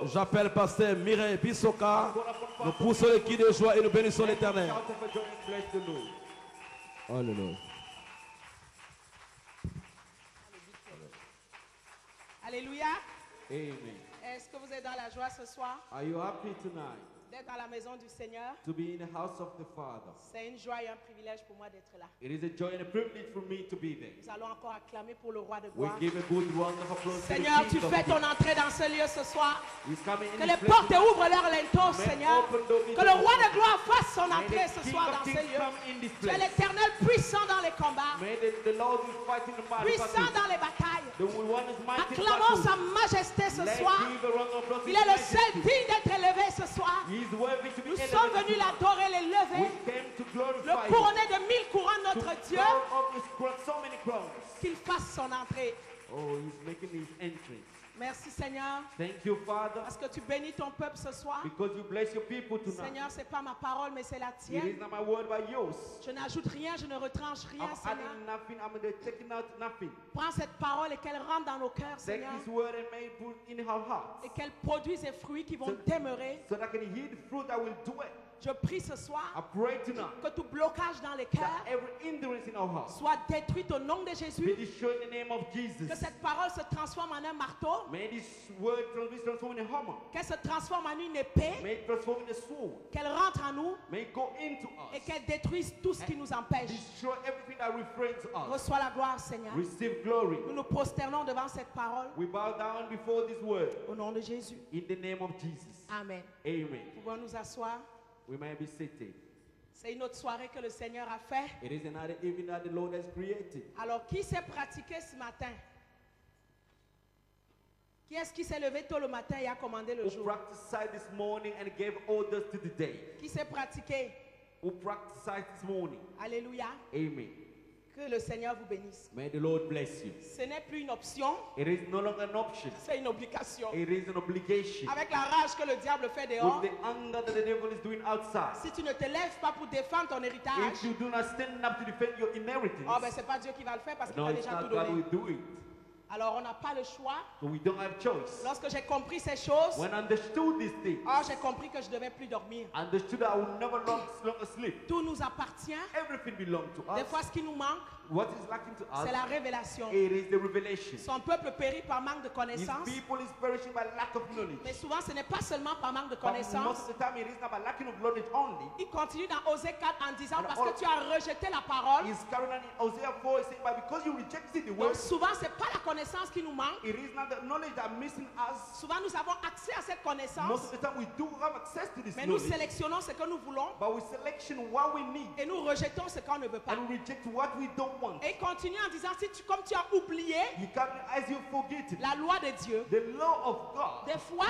J'appelle pasteur Mireille Bissoka. Nous poussons le cri de joie et nous bénissons l'Éternel. Alléluia. Alléluia. Amen. Est-ce que vous êtes dans la joie ce soir Are you happy tonight d'être dans la maison du Seigneur? to be in the house of the Father? C'est une joie et un privilège pour moi d'être là. It is a joy and a privilege for me to be there. Nous allons encore acclamer pour le roi de We gloire. give a good round of applause to the Seigneur, tu King of fais ton Kings. entrée dans ce lieu ce soir. He's coming in Que this les place portes tonight. ouvrent leur linteau, Seigneur. Que le roi de gloire fasse son May entrée the ce King soir of dans ce Kings lieu. come in this Tu es place. l'Éternel puissant dans les combats, May the Lord be fighting the battle. puissant dans les batailles. The one is mighty in Acclamons battle. sa majesté ce Let's soir. give a round of applause to Il est le His seul Majesty. digne d'être élevé ce soir. He is worthy to be Nous elevated sommes venus tonight. l'adorer, We l'élever, came to glorify le Him. couronner de 1000 couronnes, To notre Dieu, crown of His crown, so many crowns. qu'il fasse son entrée. Oh, He's making His entrance. Merci Seigneur, Thank you, Father, parce que tu bénis ton peuple ce soir. because you bless your people tonight. Seigneur, c'est pas ma parole, mais c'est la It is tienne. not my word, but yours. Je n'ajoute rien, je ne retranche rien, I'm Seigneur. adding nothing. I'm taking out nothing. Prends cette parole et qu'elle rentre dans nos cœurs, Take Seigneur, this word and may it put in our hearts, et qu'elle produise des fruits qui vont demeurer. so that I can hear the fruit that will dwell. Je prie ce soir I pray tonight que tout blocage dans les that cœurs every hindrance in our hearts soit détruit au nom de be Jésus. destroyed in the name of Que Jesus. cette parole se transforme en un marteau, May this word be transformed in a hammer. qu'elle se transforme en une épée, May it transform in a sword. qu'elle rentre en nous May it go into et us. qu'elle détruise tout ce qui nous empêche. Destroy everything that refrains us. Reçois la gloire, Seigneur. Receive glory. Nous nous prosternons devant cette parole We bow down before this word au nom de Jésus. in the name of Jesus. Amen. Amen. Nous pouvons nous asseoir. We may be seated. C'est une autre soirée que le Seigneur a fait. It is another evening that the Lord has created. Alors, qui s'est pratiqué ce matin? Qui est-ce qui s'est levé tôt le matin et a commandé le Who jour? practiced this morning and gave orders to the day? Qui s'est pratiqué? Who practiced this morning? Alléluia. Amen. Que le Seigneur vous bénisse. May the Lord bless you. Ce n'est plus une option, It is no longer an option. c'est une obligation. It is an obligation. Avec la rage que le diable fait dehors, With the anger that the devil is doing outside. si tu ne te lèves pas pour défendre ton héritage, If you do not stand up to defend your inheritance, oh ben c'est pas Dieu qui va le faire parce qu'il no, a it's déjà tout not God donné. will do it. Alors on n'a pas le choix. So we don't have choice. Lorsque j'ai compris ces choses, When I understood this thing, oh j'ai compris que je ne devais plus dormir. I understood that I would never longer sleep. Tout nous appartient. Everything belongs to Des us. fois, ce qui nous manque, What is lacking to us, c'est la révélation. it is the revelation. Son peuple périt par manque de His connaissance. people is perishing by lack of knowledge. Mais souvent, ce n'est pas seulement par manque de But most connaissance. of the time, it is not by lacking of knowledge only. Il continue dans Osée 4 en disant And parce all- que tu as rejeté la parole. He's carrying on in Hosea 4 saying, but because you rejected the Donc word, souvent, ce n'est pas la connaissance qui nous manque. it is not the knowledge that missing us. Souvent, nous avons accès à cette Most connaissance. of the time, we do have access to this Mais nous knowledge, sélectionnons ce que nous voulons but we selection what we need et nous rejetons ce qu'on ne veut pas. and we reject what we don't want. Et il continue en disant, si tu, comme tu as oublié You can, as you forget it, la loi de Dieu, the law of God. des fois,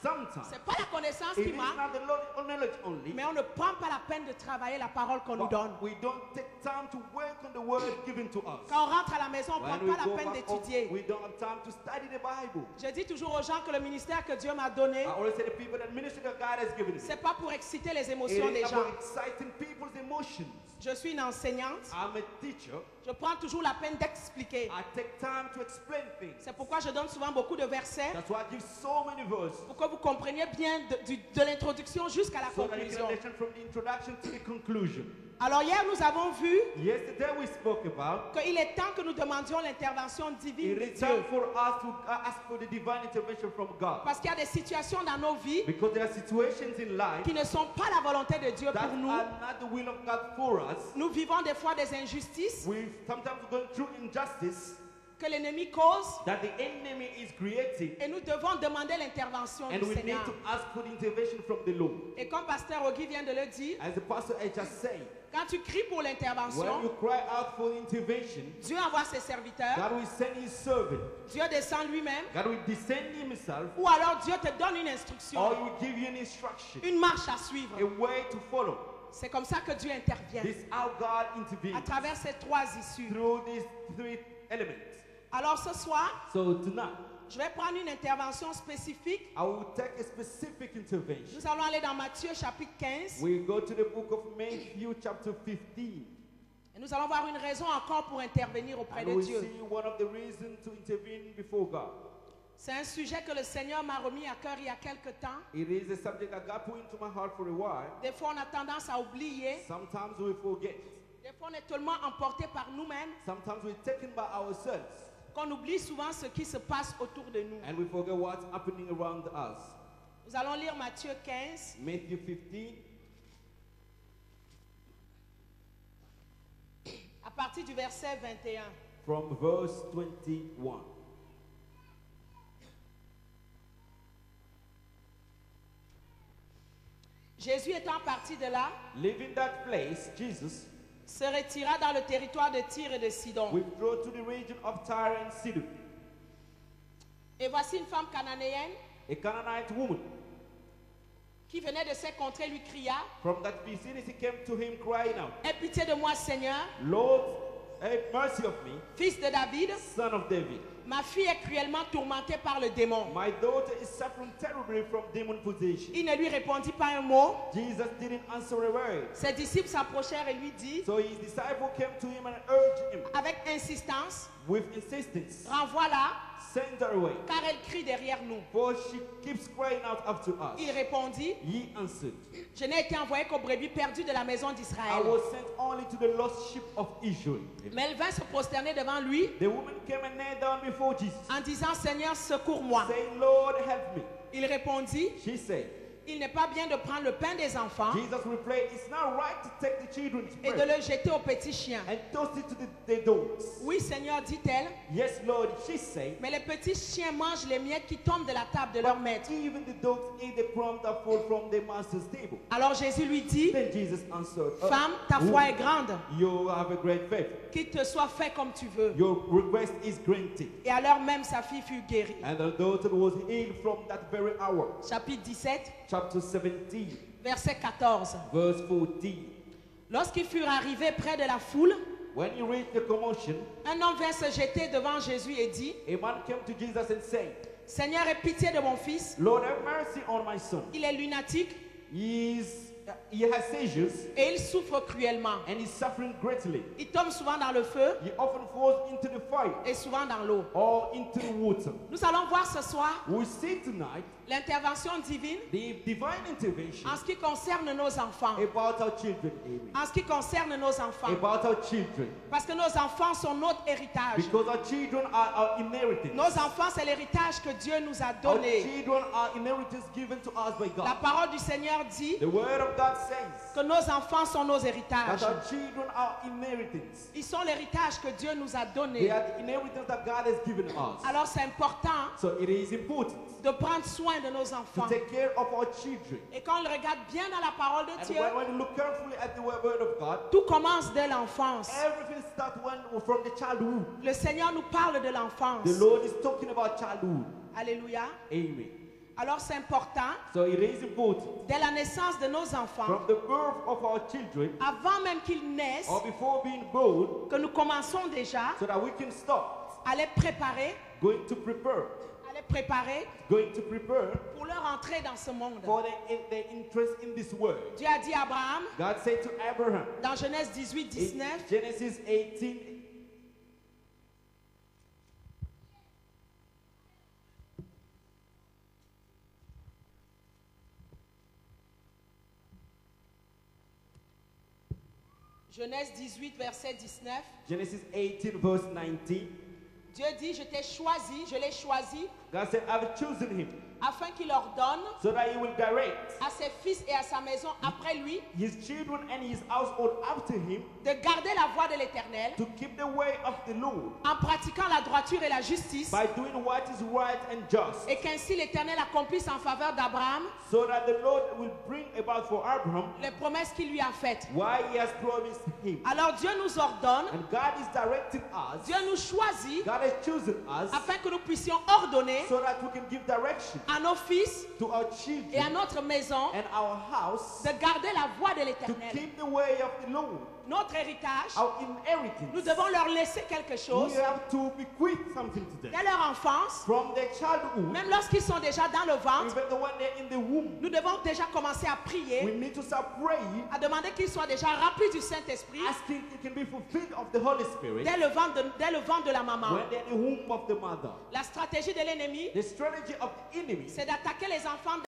Sometimes ce n'est pas la connaissance it qui is manque, not the knowledge only, mais on ne prend pas la peine de travailler la parole qu'on nous donne. but we don't take time to work on the word given to us. Quand on rentre à la maison, on ne When prend we pas go la peine back home, d'étudier. we don't have time to study the Bible. Je dis toujours aux gens que le ministère que Dieu m'a donné, I always say the people that ministry that God has given me. c'est pas pour exciter les It émotions des is gens. about exciting people's emotions. Je suis une enseignante. I'm a teacher. Je prends toujours la peine d'expliquer. I take time to explain things. C'est pourquoi je donne souvent beaucoup de versets That's why I give so many verses. pour que vous compreniez bien de l'introduction jusqu'à la So that you can conclusion. understand from the introduction to the conclusion. Alors hier, nous avons vu Yesterday we spoke about qu'il est temps que nous demandions l'intervention divine it de is Dieu. time for us to ask for the divine intervention from God. Parce qu'il y a des situations dans nos vies Because there are situations in life qui ne sont pas la volonté de Dieu that pour nous. are not the will of God for us. Nous vivons des fois des injustices We sometimes go through injustice que l'ennemi cause that the enemy is creating, et nous devons demander l'intervention and du we need Seigneur. to ask for the intervention from the Lord. Et comme Pasteur Ogui vient de le dire, As the pastor had just said, quand tu cries pour when l'intervention, you cry out for intervention, Dieu envoie ses serviteurs, God will send his servant. Dieu descend lui-même, God will descend himself, ou alors Dieu te donne une or instruction, he will give you an instruction, une marche à suivre. a way to follow. C'est comme ça que Dieu intervient This is how God à intervenes travers ces trois issues. through these three elements. Alors ce soir, So tonight, je vais prendre une intervention spécifique. I will take a specific intervention. Nous allons aller dans Matthieu chapitre 15 We go to the book of Matthew chapter 15. et nous allons voir une raison encore pour intervenir auprès And de we Dieu. see one of the reasons to intervene before God. C'est un sujet que le Seigneur m'a remis à cœur il y a quelque temps. It is a subject that God put into my heart for a while. Des fois, on a tendance à oublier. Sometimes we forget. Des fois, on est tellement emporté par nous-mêmes Sometimes we're taken by ourselves. qu'on oublie souvent ce qui se passe autour de nous. And we forget what's happening around us. Nous allons lire Matthieu 15, Matthew 15, à partir du verset 21. from verse 21. Jésus étant parti de là, Leaving that place, Jesus se retira dans le territoire de Tyr et de Sidon. withdrew to the region of Tyre and Sidon. Et voici une femme cananéenne A Canaanite woman qui venait de ces contrées lui cria, from that vicinity came to him crying out, aie pitié de moi, Seigneur, Lord, have mercy of me, fils de David, son of David. ma fille est cruellement tourmentée par le démon. My daughter is suffering terribly from demon possession. Il ne lui répondit pas un mot. Jesus didn't answer a word. Ses disciples s'approchèrent et lui dirent, So his disciple came to him and urged him avec insistance, with insistence, renvoie-la, send her away, car elle crie derrière nous. for she keeps crying out after us. Il répondit, He answered, je n'ai été envoyé qu'aux brebis perdues de la maison I d'Israël. was sent only to the lost sheep of Israel. Mais elle vint se prosterner devant lui The woman came and knelt down before Jesus, en disant, Seigneur, secours-moi. saying, Lord, help me. Il répondit, She said, il n'est pas bien de prendre le pain des enfants Jesus replied, it's not right to take the children's et de bread le jeter aux petits chiens. and toss it to the dogs. Oui, Seigneur, dit-elle, Yes, Lord, she said, mais les petits chiens mangent les miettes qui tombent de la table de leur maître. even the dogs eat the crumbs that fall from their master's table. Alors Jésus lui dit, Then Jesus answered, femme, ta foi est grande, you have a great faith. qu'il te soit fait comme tu veux. Your request is granted. Et à l'heure même, sa fille fut guérie. And the daughter was healed from that very hour. Chapitre 17, Chapter 17, verset 14. verse 14. Lorsqu'ils furent arrivés près de la foule, When he reached the commotion, un homme vint se jeter devant Jésus et dit, a man came to Jesus and said, Seigneur, aie pitié de mon fils. Lord, have mercy on my son. Il est lunatique He has seizures et il souffre cruellement. and he's suffering greatly. Il tombe souvent dans le feu He often falls into the fire et souvent dans l'eau. or into the water. Nous allons voir ce soir We see tonight l'intervention divine the divine intervention en ce qui concerne nos enfants. about our children. Amen. En ce qui concerne nos enfants. About our children. Parce que nos enfants sont notre héritage. Because our children are our inheritance. Nos enfants, c'est l'héritage que Dieu nous a Our donné. children are inheritance given to us by La God. parole du Seigneur dit The word of God says que nos enfants sont nos that héritages. our children are inheritance. Ils sont l'héritage que Dieu nous a They donné. are the inheritance that God has given us. Alors c'est important So it is important de prendre soin de nos to enfants. take care of our children. Et quand on le regarde bien dans la parole de And Dieu, when you look carefully at the word of God, tout commence dès l'enfance. everything starts from the childhood. Le Seigneur nous parle de l'enfance. The Lord is talking about childhood. Alléluia. Amen. Alors c'est important, So it is important dès la naissance de nos enfants, from the birth of our children avant même qu'ils naissent, or before being born, que nous commençons déjà so that we can start à les préparer, going to prepare pour leur entrée dans ce monde. for their interest in this world. Dieu a dit à Abraham, God said to Abraham dans Genèse 18, in 19, Genesis 18, Genèse 18, verset 19, Genesis 18 verse 19, Dieu dit, je l'ai choisi, God said, I've chosen him afin qu'il ordonne so that he will direct à ses fils et à sa maison après lui his children and his household after him de garder la voie de l'Éternel to keep the way of the Lord en pratiquant la droiture et la justice, by doing what is right and just, et qu'ainsi l'Éternel accomplisse en faveur d'Abraham so that the Lord will bring about for Abraham les promesses qu'il lui a faites. why he has promised him. Alors Dieu nous ordonne, And God is directing us, Dieu nous choisit God has chosen us afin que nous puissions ordonner so that we can give direction à nos fils to our et à children notre maison and our house de garder la voie de to l'Éternel. keep the way of the Lord. Notre héritage, Our nous inheritance. devons leur laisser quelque chose We have to bequeath something to them. dès leur enfance, From their childhood, même lorsqu'ils sont déjà dans le ventre. even when they're in the womb, Nous devons déjà commencer à we prier, need to start praying, à demander qu'ils soient déjà remplis du Saint-Esprit asking it can be fulfilled of the Holy Spirit dès le ventre de la maman. when they're in the womb of the mother. La stratégie de l'ennemi, The strategy of the enemy c'est d'attaquer les enfants